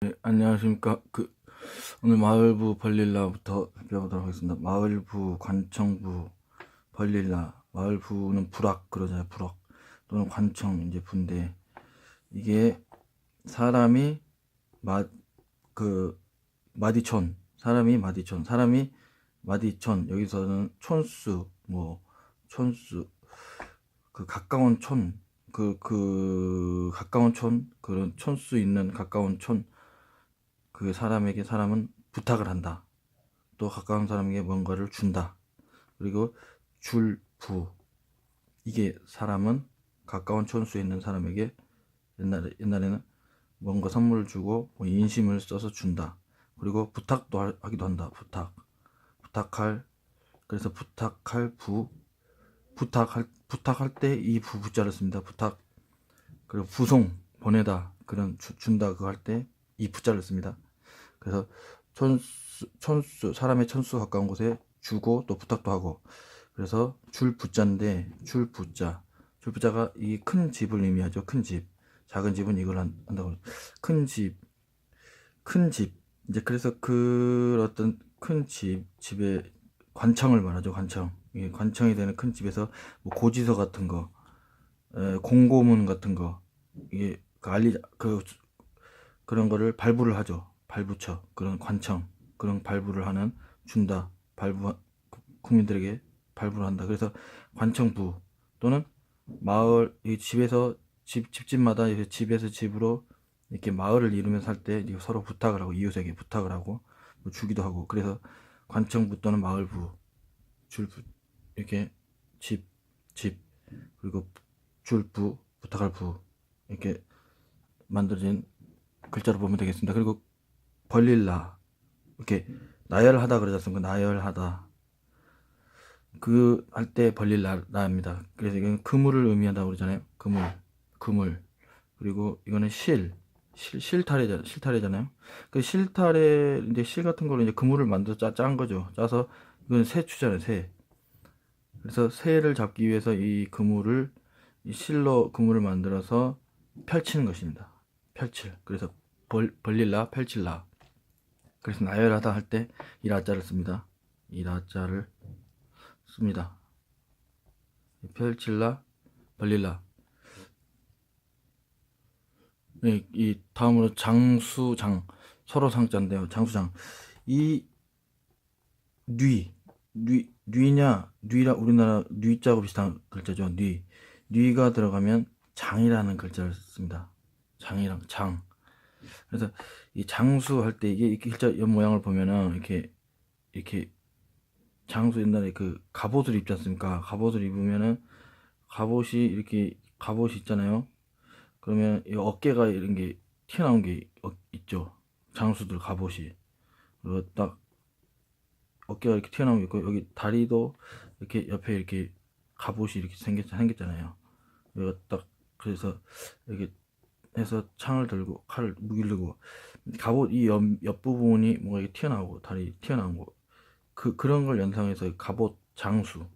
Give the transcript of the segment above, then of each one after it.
네, 안녕하십니까. 오늘 마을부 벌릴라부터 배워보도록 하겠습니다. 마을부, 관청부, 벌릴라. 마을부는 부락 그러잖아요. 부락 또는 관청 이제 부인데, 이게 사람이 마디촌, 사람이 마디촌. 여기서는 촌수, 뭐 촌수, 가까운 촌, 가까운 촌, 그런 촌수 있는 가까운 촌, 그 사람에게 사람은 부탁을 한다. 또 가까운 사람에게 뭔가를 준다. 그리고 줄부, 이게 사람은 가까운 촌수에 있는 사람에게 옛날에는 뭔가 선물을 주고 뭐 인심을 써서 준다. 그리고 부탁도 하기도 한다. 부탁할, 그래서 부탁할 때 이 부자를 씁니다. 부탁. 그리고 부송, 보내다, 그런 준다 그거 할 때 이 부자를 씁니다. 그래서 사람의 천수 가까운 곳에 주고 또 부탁도 하고, 그래서 줄 부자인데, 줄 부자가 이 큰 집을 의미하죠. 큰 집. 작은 집은 이걸 한다고. 큰 집, 큰 집. 이제 그래서 그 어떤 큰 집에 관청을 말하죠. 관청. 이 관청이 되는 큰 집에서 뭐 고지서 같은 거, 공고문 같은 거, 이게 그런 거를 발부를 하죠. 발부처, 그런 관청, 그런 발부를 하는, 준다, 국민들에게 발부를 한다. 그래서 관청부 또는 마을, 이 집집마다 이렇게 집에서 집으로 이렇게 마을을 이루면서 할 때 서로 부탁을 하고, 이웃에게 부탁을 하고 뭐 주기도 하고, 그래서 관청부 또는 마을부, 줄부, 이렇게 집, 집, 그리고 줄부, 부탁할 부, 이렇게 만들어진 글자로 보면 되겠습니다. 그리고 벌릴라, 이렇게 나열하다 그러지 않습니까? 나열하다, 그 할 때 벌릴라입니다. 그래서 이건 그물을 의미한다고 그러잖아요. 그물. 그리고 이거는 실타래잖아요. 그 실타래, 이제 실 같은 걸로 이제 그물을 만들어 짠 거죠. 짜서, 이건 새추잖아요. 새. 그래서 새를 잡기 위해서 이 실로 그물을 만들어서 펼치는 것입니다. 그래서 벌릴라, 펼칠라. 그래서 나열하다 할 때 이 라자를 씁니다. 이 라자를 씁니다. 펼칠라, 벌릴라. 네, 이 다음으로 장수장, 서로 상자인데요. 장수장. 이 뉘라, 우리나라 뉘자하고 비슷한 글자죠. 뉘가 들어가면 장이라는 글자를 씁니다. 장. 그래서 이 장수 할 때 이게 이렇게 글자 옆 모양을 보면은 이렇게 장수, 옛날에 그 갑옷을 입지 않습니까? 갑옷을 입으면은 갑옷이 있잖아요. 그러면 이 어깨가 이런 게 튀어나온 게 있죠. 장수들 갑옷이. 그리고 딱 어깨가 이렇게 튀어나온 게 있고, 여기 다리도 이렇게 옆에 이렇게 갑옷이 이렇게 생겼잖아요. 이거 딱, 그래서 이렇게 해서 창을 들고 무기를 들고, 갑옷 이 옆부분이 뭔가 이렇게 튀어나오고, 다리 튀어나온 거, 그런 걸 연상해서 갑옷, 장수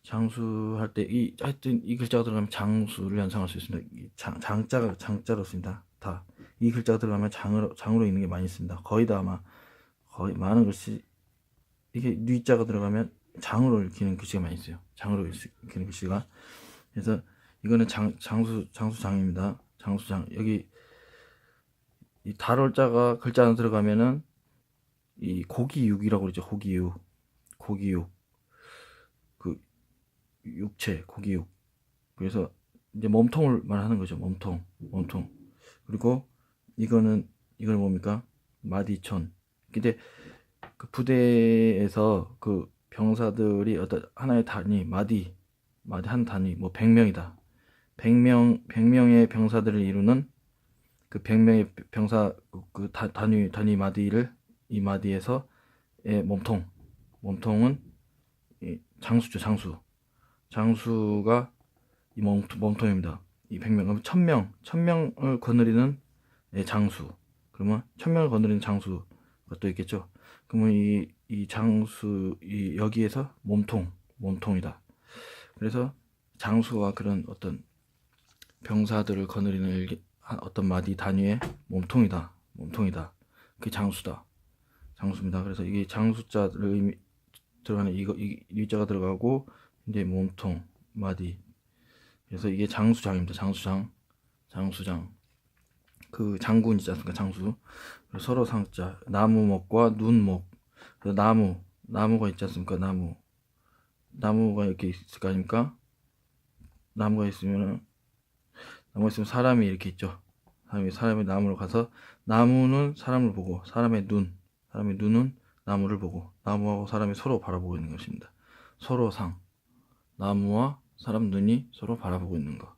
장수할 때 하여튼 이 글자가 들어가면 장수를 연상할 수 있습니다. 장자로 씁니다. 다 이 글자가 들어가면 장으로 있는 게 많이 있습니다. 거의 많은 글씨, 이게 뉘자가 들어가면 장으로 읽히는 글씨가 많이 있어요. 장으로 읽히는 글씨가. 그래서 이거는 장수장입니다. 장수장. 여기 이 달월자가 글자 안에 들어가면은 이 고기육이라고 그러죠. 고기육, 그 육체, 고기육. 그래서 이제 몸통을 말하는 거죠. 몸통. 그리고 이걸 뭡니까? 마디촌. 근데 그 부대에서 그 병사들이 어떤 하나의 단위, 한 단위, 뭐 100명이다. 100명의 병사들을 이루는 그 100명의 병사, 단위 마디를, 이 마디에서 의 몸통은 이 장수죠. 장수가 이 몸통입니다. 이 100명, 그럼 1000명을 거느리는 장수. 그러면 1000명을 거느리는 장수가 또 있겠죠. 그러면 이 장수, 여기에서 몸통이다. 그래서 장수가 그런 어떤 병사들을 거느리는 어떤 마디 단위의 몸통이다. 몸통이다. 그게 장수다. 장수입니다. 그래서 이게 장수자를 들어가는 이 리자가 들어가고 이제 몸통 마디. 그래서 이게 장수장입니다. 장수장. 장수장. 그 장군 있지 않습니까? 장수. 서로 상자. 나무목과 눈목. 그래서 나무가 있지 않습니까? 나무가 이렇게 있을 거 아닙니까? 나무가 있으면 사람이 이렇게 있죠. 사람이 나무로 가서 나무는 사람을 보고 사람의 눈은 나무를 보고 나무하고 사람이 서로 바라보고 있는 것입니다. 서로 상. 나무와 사람 눈이 서로 바라보고 있는 것.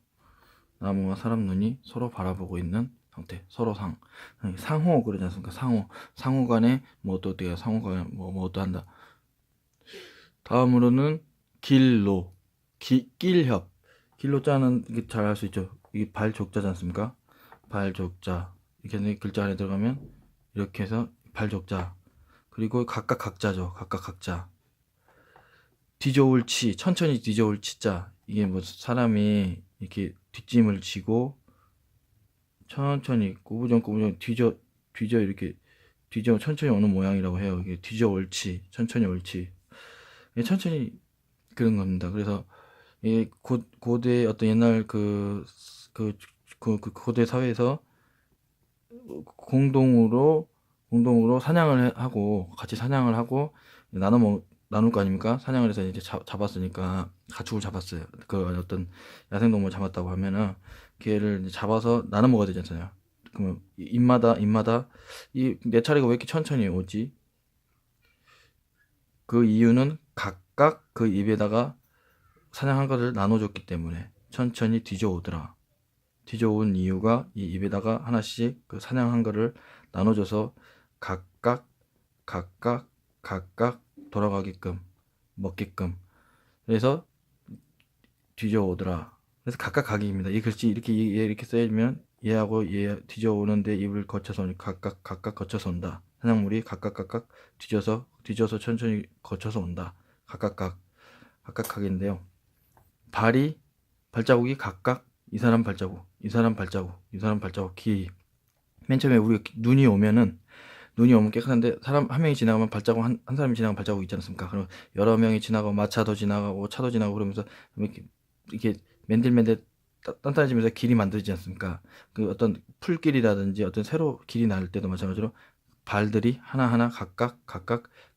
나무와 사람 눈이 서로 바라보고 있는 상태. 서로 상. 상호 그러지 않습니까? 상호 간에 뭐 어떻게 상호 간에 뭐 어떠한다. 다음으로는 길로. 길협. 길로자는 이게 잘 알 수 있죠. 이게 발족자지 않습니까? 발족자. 이렇게 글자 안에 들어가면 이렇게 해서 발족자. 그리고 각각 각자죠. 각각 각자. 뒤져올 치. 천천히 뒤져올 치자. 이게 뭐 사람이 이렇게 뒷짐을 지고 천천히 꾸부정꾸부정 뒤져 이렇게 뒤져 천천히 오는 모양이라고 해요. 이게 뒤져 옳지. 천천히 옳지. 천천히 그런 겁니다. 그래서 이 고대 어떤 옛날 그 고대 사회에서 공동으로 사냥을 하고 같이 사냥을 하고 나눌 거 아닙니까? 사냥을 해서 이제 잡았으니까 가축을 잡았어요. 그 어떤 야생동물 잡았다고 하면은 걔를 이제 잡아서 나눠 먹어야 되지 않잖아요. 그러면 입마다 이 내 차례가 왜 이렇게 천천히 오지? 그 이유는 각각 그 입에다가 사냥한 것을 나눠줬기 때문에 천천히 뒤져오더라. 뒤져온 이유가 이 입에다가 하나씩 그 사냥한 거를 나눠줘서 각각 돌아가게끔 먹게끔. 그래서 뒤져오더라. 그래서 각각 가기입니다. 이 글씨 이렇게 써야면 얘하고 얘 뒤져오는데 입을 거쳐서 각각 거쳐서 온다. 사냥물이 각각 뒤져서 천천히 거쳐서 온다. 각각 각인데요. 발자국이 각각 이 사람 발자국, 맨 처음에 우리가 눈이 오면 깨끗한데 사람 한 명이 지나가면 발자국 한 사람이 지나가면 발자국 있지 않습니까? 그럼 여러 명이 지나가고 마차도 지나가고 차도 지나가고 그러면서 이렇게 맨들맨들 단단해지면서 길이 만들지 않습니까? 그 어떤 풀길이라든지 어떤 새로 길이 날 때도 마찬가지로 발들이 하나하나 각각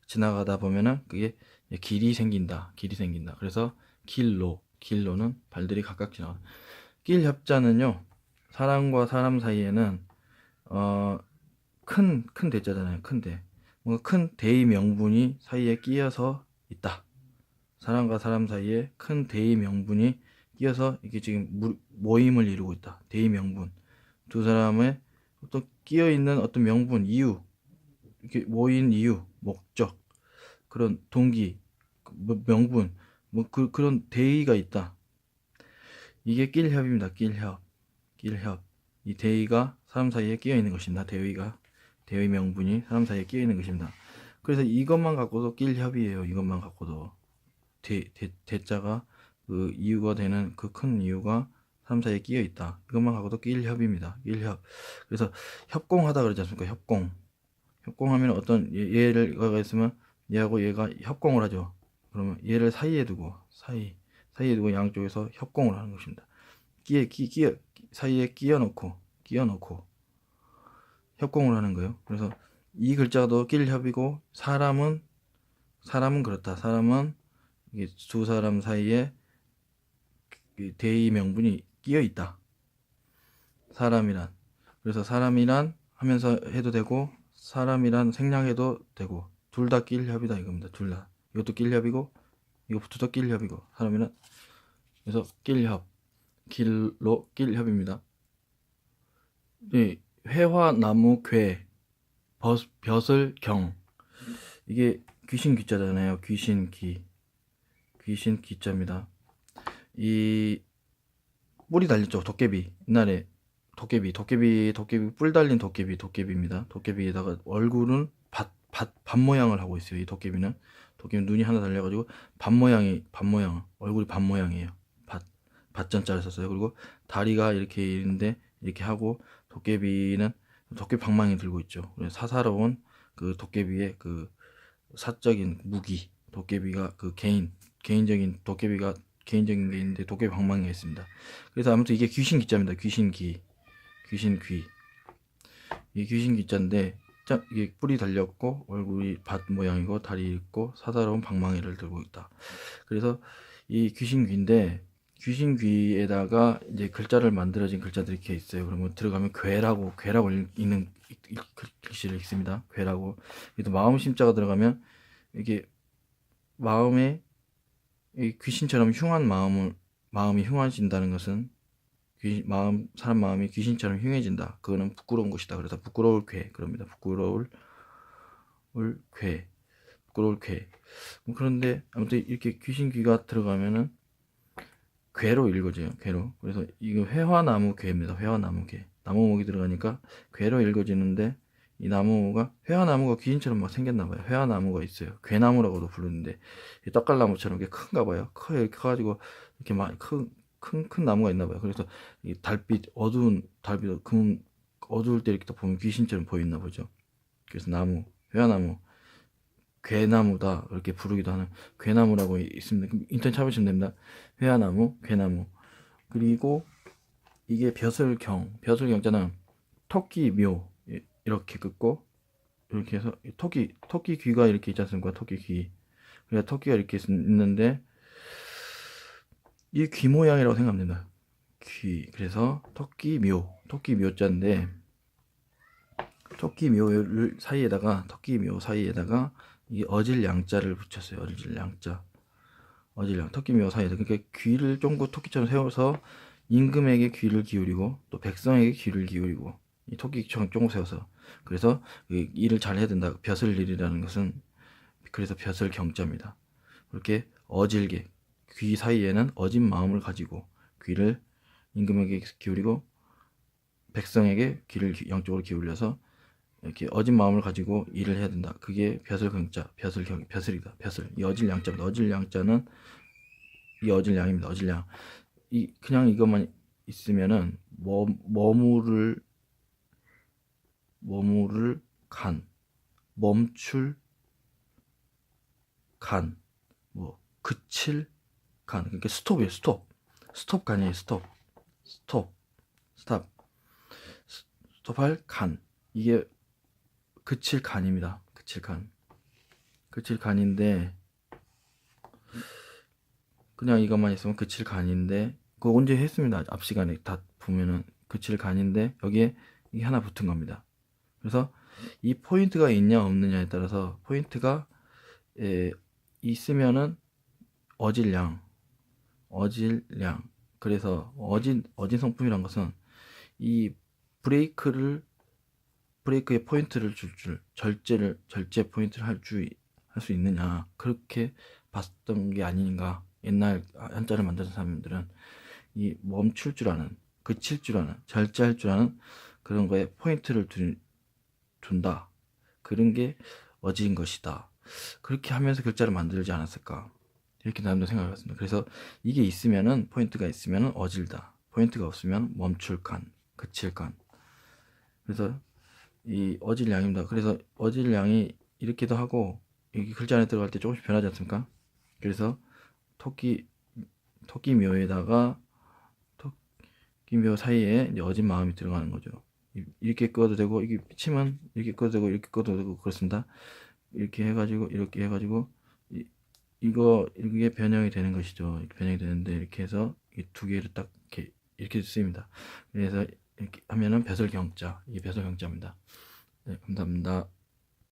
지나가다 보면은 그게 길이 생긴다. 그래서 길로는 발들이 각각 지나가. 길협자는요, 사람과 사람 사이에는 큰 대자잖아요. 큰 대. 뭔가 큰 대의 명분이 사이에 끼어서 있다. 사람과 사람 사이에 큰 대의 명분이 끼어서 이게 지금 모임을 이루고 있다. 대의 명분. 두 사람의 어떤 끼어 있는 어떤 명분, 이유, 이렇게 모인 이유, 목적, 그런 동기, 명분, 그런 대의가 있다. 이게 길협입니다. 길협. 이 대의가 사람 사이에 끼어 있는 것입니다. 대의 명분이 사람 사이에 끼어 있는 것입니다. 그래서 이것만 갖고도 길협이에요. 이것만 갖고도 대자가 그 이유가 되는 그 큰 이유가 사람 사이에 끼어 있다. 이것만 갖고도 길협입니다. 길협. 그래서 협공하다 그러지 않습니까? 협공하면 어떤 얘가 있으면 얘하고 얘가 협공을 하죠. 그러면 얘를 사이에 두고 양쪽에서 협공을 하는 것입니다. 사이에 끼어 넣고 협공을 하는 거예요. 그래서 이 글자도 길협이고 사람은 그렇다. 사람은 이게 두 사람 사이에 대의 명분이 끼어 있다. 그래서 사람이란 하면서 해도 되고 사람이란 생략해도 되고 둘 다 길협이다 이겁니다. 둘 다. 이것도 길협이고 이것부터도 길협이고 사람이란 그래서 길협. 길협입니다. 네, 회화나무 괴 벼슬경 이게 귀신 귀자잖아요. 귀신 귀자입니다. 이 뿔이 달렸죠. 도깨비. 옛날에 도깨비 뿔 달린 도깨비입니다. 도깨비에다가 얼굴은 밭 모양을 하고 있어요. 이 도깨비는 눈이 하나 달려가지고 밭 모양 얼굴이 밭 모양이에요. 밭전자를 썼어요. 그리고 다리가 이렇게 있는데 이렇게 하고 도깨비는 도깨비 방망이 들고 있죠. 그래서 사사로운 그 도깨비의 그 사적인 무기, 도깨비가 그 개인적인 도깨비가 개인적인 게 있는데 도깨비 방망이가 있습니다. 그래서 아무튼 이게 귀신 기자입니다. 귀신귀. 이게 귀신 기자인데 이게 뿔이 달렸고 얼굴이 밭 모양이고 다리 있고 사사로운 방망이를 들고 있다. 그래서 이 귀신귀인데 귀신귀에다가 이제 글자를 만들어진 글자들이 이렇게 있어요. 그러면 들어가면 괴라고 읽는 글씨를 읽습니다. 괴라고. 그래도 마음 심자가 들어가면 이게 마음에 이 귀신처럼 흉한 마음이 흉해진다는 것은 사람 마음이 귀신처럼 흉해진다. 그거는 부끄러운 것이다. 그래서 부끄러울 괴 그럽니다. 부끄러울 괴. 그런데 아무튼 이렇게 귀신귀가 들어가면은 괴로 읽어져요. 괴로. 그래서 이거 회화나무 괴입니다. 회화나무 괴. 나무목이 들어가니까 괴로 읽어지는데 이 나무가 회화나무가 귀신처럼 막 생겼나 봐요. 회화나무가 있어요. 괴나무라고도 부르는데 떡갈나무처럼 이렇게 큰가 봐요. 커요. 이렇게 커가지고 이렇게 막 큰 나무가 있나 봐요. 그래서 이 어두운 달빛 어두울 때 이렇게 딱 보면 귀신처럼 보이나 보죠. 그래서 회화나무 괴나무다 이렇게 부르기도 하는 괴나무라고 있습니다. 인터넷 찾으시면 됩니다. 회화나무, 괴나무. 그리고 이게 벼슬경자는 토끼묘 이렇게 긋고 이렇게 해서 토끼 귀가 이렇게 있지 않습니까? 토끼 귀. 그러니까 토끼가 이렇게 있는데 이 귀 모양이라고 생각하면 됩니다. 귀. 그래서 토끼묘자인데 토끼묘 사이에다가 이 어질 양자를 붙였어요. 어질 양자. 토끼묘 사이에다. 그러니까 귀를 쫑긋 토끼처럼 세워서 임금에게 귀를 기울이고 또 백성에게 귀를 기울이고 이 토끼처럼 쫑긋 세워서 그래서 일을 잘 해야 된다. 벼슬일이라는 것은 그래서 벼슬경자입니다. 그렇게 어질게 귀 사이에는 어진 마음을 가지고 귀를 임금에게 기울이고 백성에게 귀를 양쪽으로 기울여서 이렇게 어진 마음을 가지고 일을 해야 된다. 그게 벼슬경자, 벼슬이다. 벼슬. 이 어질 양자입니다. 어질 양자는 이 어질 양입니다. 어질 양. 그냥 이것만 있으면은 머무를 간, 멈출 간, 뭐 그칠 간. 그러니까 스톱이에요. 스톱간이에요. 스톱할 간. 이게 그칠 간입니다. 그칠 간인데 그냥 이것만 있으면 그칠 간인데 그거 언제 했습니다. 앞 시간에 다 보면은 그칠 간인데 여기에 이게 하나 붙은 겁니다. 그래서 이 포인트가 있냐 없느냐에 따라서 포인트가 있으면은 어질량. 그래서 어진 성품이란 것은 이 브레이크의 포인트를 절제 포인트를 할 수 있느냐 그렇게 봤던 게 아닌가. 옛날 한자를 만드는 사람들은 이 멈출 줄 아는, 그칠 줄 아는, 절제할 줄 아는 그런 거에 포인트를 둔다. 그런 게 어지인 것이다. 그렇게 하면서 글자를 만들지 않았을까. 이렇게 나름대로 생각을 했습니다. 그래서 이게 있으면은 포인트가 있으면은 어질다. 포인트가 없으면 멈출 간, 그칠 간. 그래서 이 어질 양입니다. 그래서 어질 양이 이렇게도 하고 여기 글자 안에 들어갈 때 조금씩 변하지 않습니까? 그래서 토끼묘에다가 토끼묘 사이에 이제 어진 마음이 들어가는 거죠. 이렇게 꺼도 되고 이게 치면 이렇게 꺼도 되고 이렇게 꺼도 되고 그렇습니다. 이렇게 해가지고 이게 변형이 되는 것이죠. 변형이 되는데 이렇게 해서 이 두 개를 딱 이렇게 쓰입니다. 그래서 이렇게 하면은 벼슬경자. 이게 벼슬경자입니다. 네, 감사합니다.